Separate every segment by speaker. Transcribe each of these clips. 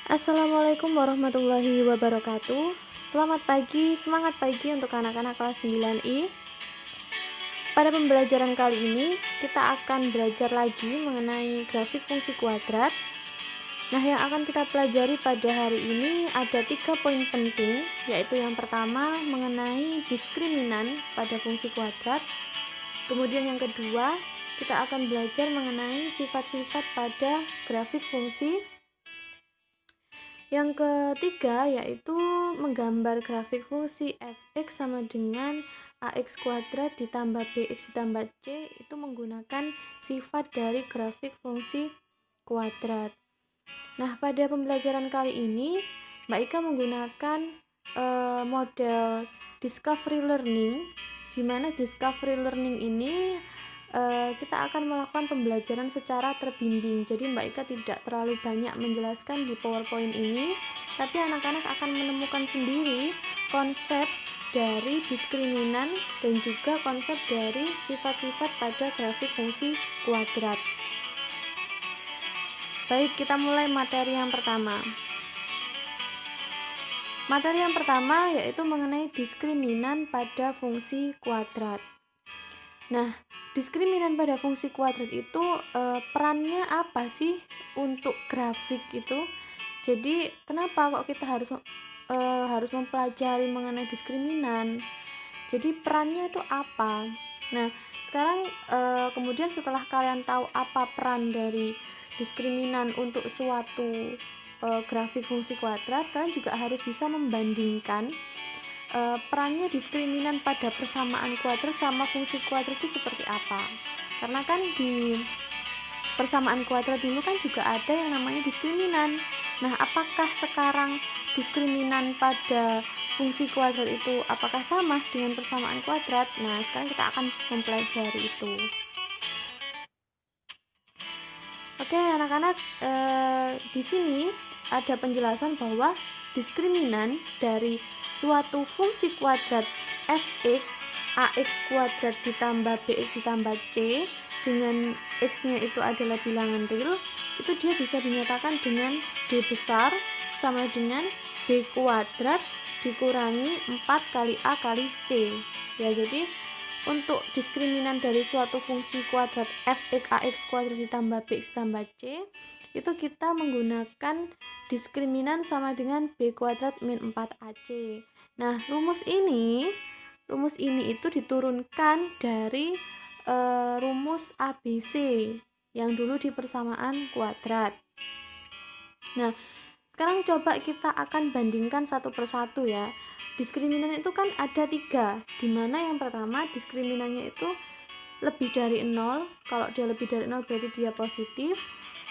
Speaker 1: Assalamualaikum warahmatullahi wabarakatuh. Selamat pagi, semangat pagi untuk anak-anak kelas 9I. Pada pembelajaran kali ini, kita akan belajar lagi mengenai grafik fungsi kuadrat. Nah, yang akan kita pelajari pada hari ini ada 3 poin penting, yaitu yang pertama mengenai diskriminan pada fungsi kuadrat. Kemudian yang kedua, kita akan belajar mengenai sifat-sifat pada grafik fungsi. Yang ketiga yaitu menggambar grafik fungsi fx sama dengan ax kuadrat ditambah bx ditambah c itu menggunakan sifat dari grafik fungsi kuadrat. Nah, pada pembelajaran kali ini Mbak Ika menggunakan model discovery learning, di mana discovery learning ini kita akan melakukan pembelajaran secara terbimbing. Jadi Mbak Ika tidak terlalu banyak menjelaskan di PowerPoint ini, tapi anak-anak akan menemukan sendiri konsep dari diskriminan dan juga konsep dari sifat-sifat pada grafik fungsi kuadrat. Baik, kita mulai materi yang pertama. Materi yang pertama yaitu mengenai diskriminan pada fungsi kuadrat. Nah, diskriminan pada fungsi kuadrat itu perannya apa sih untuk grafik itu? Jadi kenapa kok kita harus mempelajari mengenai diskriminan? Jadi perannya itu apa? Nah, sekarang kemudian setelah kalian tahu apa peran dari diskriminan untuk suatu grafik fungsi kuadrat, kalian juga harus bisa membandingkan perannya diskriminan pada persamaan kuadrat sama fungsi kuadrat itu seperti apa. Karena kan di persamaan kuadrat dulu kan juga ada yang namanya diskriminan. Nah, apakah sekarang diskriminan pada fungsi kuadrat itu apakah sama dengan persamaan kuadrat? Nah, sekarang kita akan mempelajari itu. Oke, anak-anak, di sini ada penjelasan bahwa diskriminan dari suatu fungsi kuadrat fx ax kuadrat ditambah bx ditambah c dengan x-nya itu adalah bilangan real, itu dia bisa dinyatakan dengan b besar sama dengan b kuadrat dikurangi 4 kali a kali c. Ya, jadi untuk diskriminan dari suatu fungsi kuadrat fx ax kuadrat ditambah bx ditambah c itu kita menggunakan diskriminan sama dengan b kuadrat min 4ac. Nah, rumus ini itu diturunkan dari rumus ABC yang dulu di persamaan kuadrat. Nah, sekarang coba kita akan bandingkan satu persatu ya. Diskriminan itu kan ada 3, dimana yang pertama diskriminannya itu lebih dari 0. Kalau dia lebih dari 0 berarti dia positif.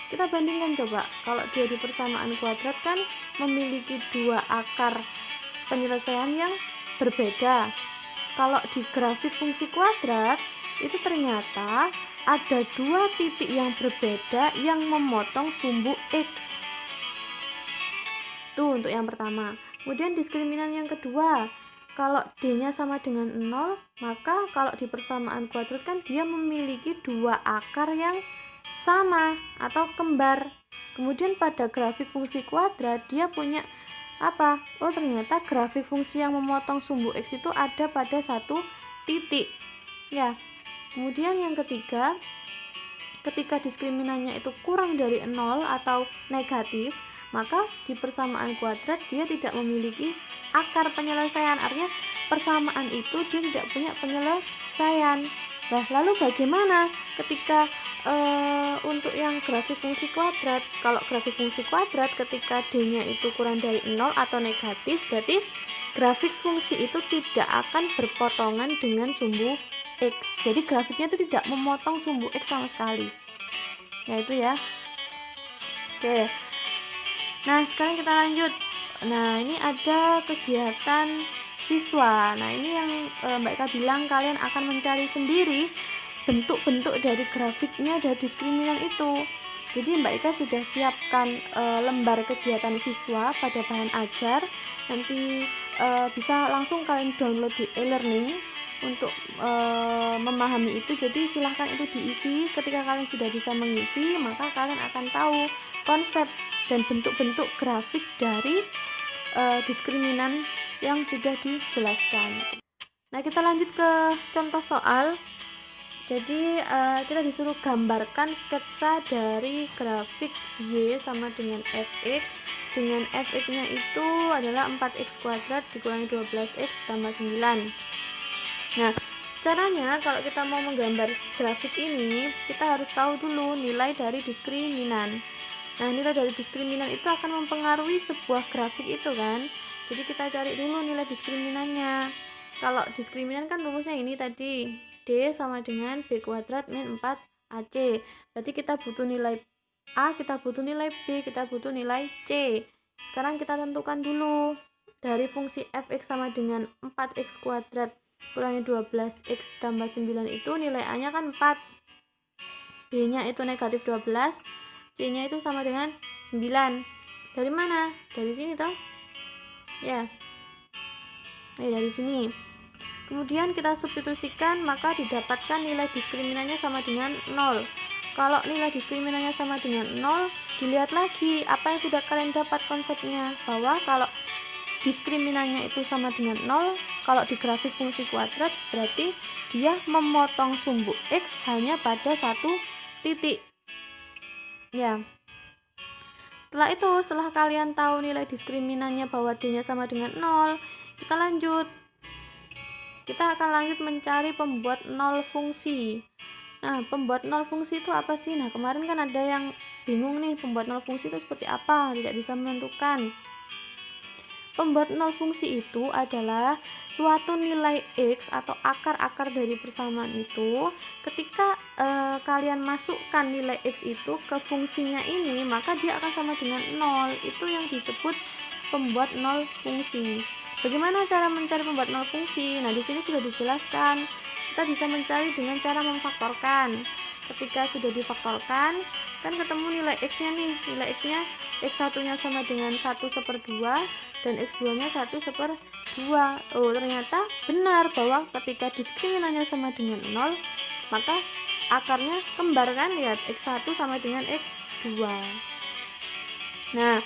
Speaker 1: Kita bandingkan coba, kalau dia di persamaan kuadrat kan memiliki 2 akar penyelesaian yang berbeda. Kalau di grafik fungsi kuadrat itu ternyata ada 2 titik yang berbeda yang memotong sumbu X. Itu untuk yang pertama. Kemudian diskriminan yang kedua, kalau D-nya sama dengan 0, maka kalau di persamaan kuadrat kan dia memiliki 2 akar yang sama atau kembar. Kemudian pada grafik fungsi kuadrat dia punya apa? Oh, ternyata grafik fungsi yang memotong sumbu X itu ada pada satu titik. Ya. Kemudian yang ketiga, ketika diskriminannya itu kurang dari 0 atau negatif, maka di persamaan kuadrat dia tidak memiliki akar penyelesaian. Artinya persamaan itu dia tidak punya penyelesaian. Nah, lalu bagaimana ketika untuk yang grafik fungsi kuadrat? Kalau grafik fungsi kuadrat ketika D-nya itu kurang dari 0 atau negatif, berarti grafik fungsi itu tidak akan berpotongan dengan sumbu X. Jadi grafiknya itu tidak memotong sumbu X sama sekali. Ya, itu ya. Oke. Nah, sekarang kita lanjut. Nah, ini ada kegiatan siswa. Nah, ini yang Mbak Ika bilang kalian akan mencari sendiri bentuk-bentuk dari grafiknya dari diskriminan itu. Jadi Mbak Ika sudah siapkan lembar kegiatan siswa pada bahan ajar. Nanti bisa langsung kalian download di e-learning untuk memahami itu. Jadi silahkan itu diisi. Ketika kalian sudah bisa mengisi, maka kalian akan tahu konsep dan bentuk-bentuk grafik dari diskriminan yang sudah dijelaskan. Nah, kita lanjut ke contoh soal. Jadi kita disuruh gambarkan sketsa dari grafik Y sama dengan fx, dengan fx nya itu adalah 4x kuadrat dikurangi 12x tambah 9. Nah, caranya kalau kita mau menggambar grafik ini, kita harus tahu dulu nilai dari diskriminan. Nah, nilai dari diskriminan itu akan mempengaruhi sebuah grafik itu kan. Jadi kita cari dulu nilai diskriminannya. Kalau diskriminan kan rumusnya ini tadi, D sama dengan B kuadrat min 4AC. Berarti kita butuh nilai A, kita butuh nilai B, kita butuh nilai C. Sekarang kita tentukan dulu. Dari fungsi fx sama dengan 4x kuadrat kurangi 12x tambah 9 itu nilai A nya kan 4, B nya itu negatif 12, C nya itu sama dengan 9. Dari mana? Dari sini toh ya, dari sini. Kemudian kita substitusikan, maka didapatkan nilai diskriminannya sama dengan 0. Kalau nilai diskriminannya sama dengan 0, dilihat lagi apa yang sudah kalian dapat konsepnya, bahwa kalau diskriminannya itu sama dengan 0, kalau di grafik fungsi kuadrat berarti dia memotong sumbu X hanya pada satu titik. Ya. Setelah kalian tahu nilai diskriminannya bahwa D-nya sama dengan 0, kita lanjut. Kita akan lanjut mencari pembuat nol fungsi. Nah, pembuat nol fungsi itu apa sih? Nah, kemarin kan ada yang bingung nih, pembuat nol fungsi itu seperti apa, tidak bisa menentukan. Pembuat nol fungsi itu adalah suatu nilai X atau akar-akar dari persamaan itu. Ketika kalian masukkan nilai X itu ke fungsinya ini, maka dia akan sama dengan 0. Itu yang disebut pembuat nol fungsi. Bagaimana cara mencari pembuat nol fungsi? Nah, di sini sudah dijelaskan. Kita bisa mencari dengan cara memfaktorkan. Ketika sudah difaktorkan, kan ketemu nilai X-nya nih. Nilai X-nya, X1-nya sama dengan 1/2 dan X2-nya 1/2. Oh, ternyata benar bahwa ketika diskriminannya sama dengan 0, maka akarnya kembar kan? Lihat, X1 sama dengan X2. Nah,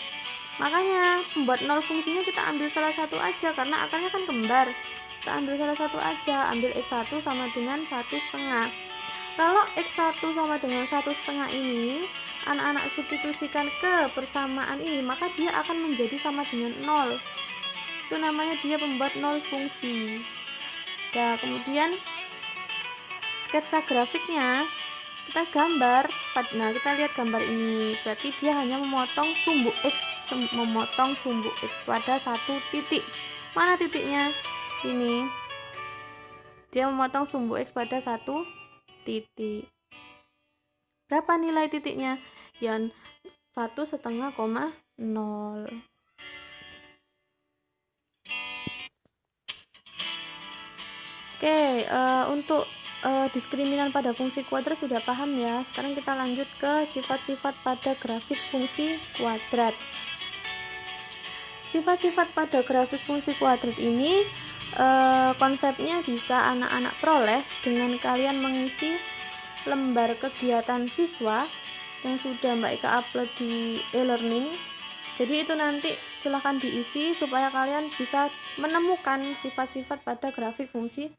Speaker 1: makanya pembuat nol fungsinya kita ambil salah satu aja karena akarnya kan kembar. Kita ambil salah satu aja, ambil X1 sama dengan 1/2. Kalau X1 sama dengan 1/2 ini anak-anak substitusikan ke persamaan ini, maka dia akan menjadi sama dengan 0. Itu namanya dia pembuat nol fungsi. Nah, kemudian sketsa grafiknya kita gambar. Nah, kita lihat gambar ini, berarti dia hanya memotong sumbu X pada satu titik. Mana titiknya? Ini. Dia memotong sumbu X pada satu titik. Berapa nilai titiknya? Yang 1,5,0. Oke, untuk diskriminan pada fungsi kuadrat sudah paham ya. Sekarang kita lanjut ke sifat-sifat pada grafik fungsi kuadrat. Sifat-sifat pada grafik fungsi kuadrat ini konsepnya bisa anak-anak peroleh dengan kalian mengisi lembar kegiatan siswa yang sudah Mbak Ika upload di e-learning. Jadi itu nanti silahkan diisi supaya kalian bisa menemukan sifat-sifat pada grafik fungsi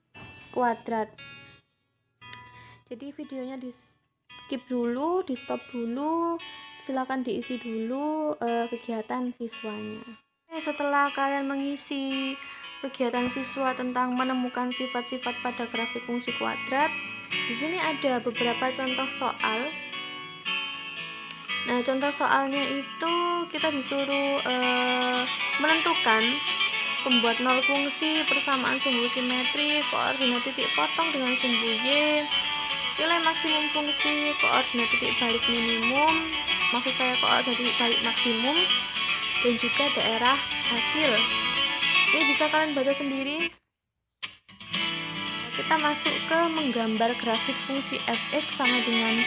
Speaker 1: kuadrat. Jadi videonya di skip dulu, di stop dulu, silahkan diisi dulu kegiatan siswanya. Setelah kalian mengisi kegiatan siswa tentang menemukan sifat-sifat pada grafik fungsi kuadrat, di sini ada beberapa contoh soal. Nah, contoh soalnya itu kita disuruh menentukan pembuat nol fungsi, persamaan sumbu simetri, koordinat titik potong dengan sumbu Y, nilai maksimum fungsi, koordinat titik balik minimum, maksud saya koordinat titik balik maksimum, dan juga daerah hasil. Ini bisa kalian baca sendiri. Kita masuk ke menggambar grafik fungsi fx sama dengan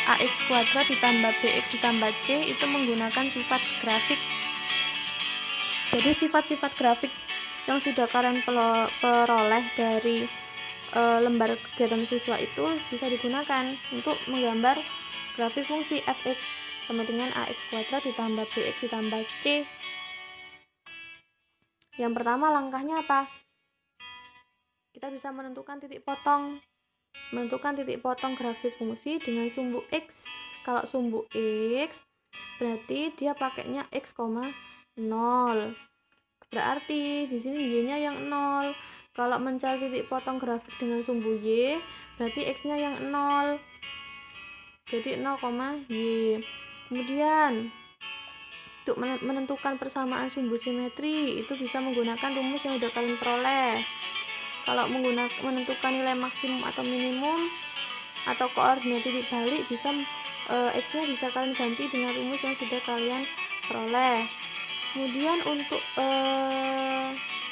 Speaker 1: ax kuadrat ditambah bx ditambah c, itu menggunakan sifat grafik. Jadi sifat-sifat grafik yang sudah kalian peroleh dari lembar kegiatan siswa itu bisa digunakan untuk menggambar grafik fungsi fx sama dengan AX kuadrat ditambah BX ditambah C. Yang pertama langkahnya apa? Kita bisa menentukan titik potong. Menentukan titik potong grafik fungsi dengan sumbu X. Kalau sumbu X berarti dia pakainya X, 0. Berarti di sini Y-nya yang 0. Kalau mencari titik potong grafik dengan sumbu Y, berarti X-nya yang 0. Jadi 0, Y. Kemudian untuk menentukan persamaan sumbu simetri itu bisa menggunakan rumus yang sudah kalian peroleh. Kalau menentukan nilai maksimum atau minimum atau koordinat titik balik, bisa X-nya bisa kalian ganti dengan rumus yang sudah kalian peroleh. Kemudian untuk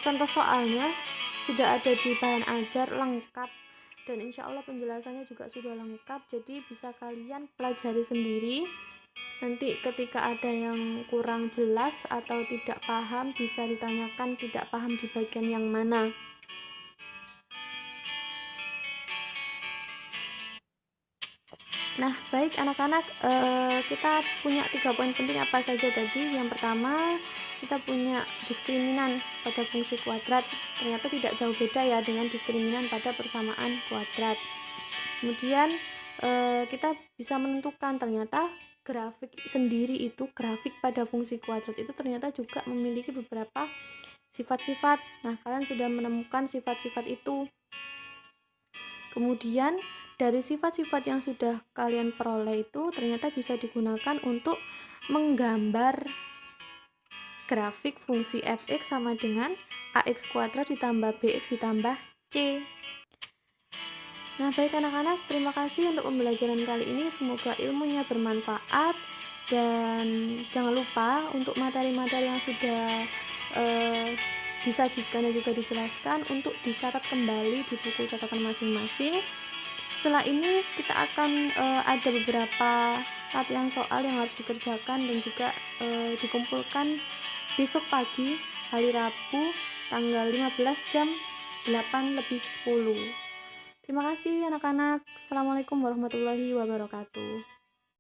Speaker 1: contoh soalnya sudah ada di bahan ajar lengkap, dan insya Allah penjelasannya juga sudah lengkap, jadi bisa kalian pelajari sendiri. Nanti ketika ada yang kurang jelas atau tidak paham, bisa ditanyakan tidak paham di bagian yang mana. Nah, baik anak-anak, kita punya 3 poin penting apa saja tadi. Yang pertama, kita punya diskriminan pada fungsi kuadrat. Ternyata tidak jauh beda ya dengan diskriminan pada persamaan kuadrat. Kemudian kita bisa menentukan ternyata grafik sendiri itu, grafik pada fungsi kuadrat itu ternyata juga memiliki beberapa sifat-sifat. Nah, kalian sudah menemukan sifat-sifat itu. Kemudian dari sifat-sifat yang sudah kalian peroleh itu ternyata bisa digunakan untuk menggambar grafik fungsi fx sama dengan ax kuadrat ditambah bx ditambah c. Nah, baik anak-anak, terima kasih untuk pembelajaran kali ini. Semoga ilmunya bermanfaat, dan jangan lupa untuk materi-materi yang sudah disajikan dan juga dijelaskan untuk dicatat kembali di buku catatan masing-masing. Setelah ini kita akan ada beberapa latihan soal yang harus dikerjakan dan juga dikumpulkan besok pagi hari Rabu tanggal 15 jam 8:10. Terima kasih anak-anak. Assalamualaikum warahmatullahi wabarakatuh.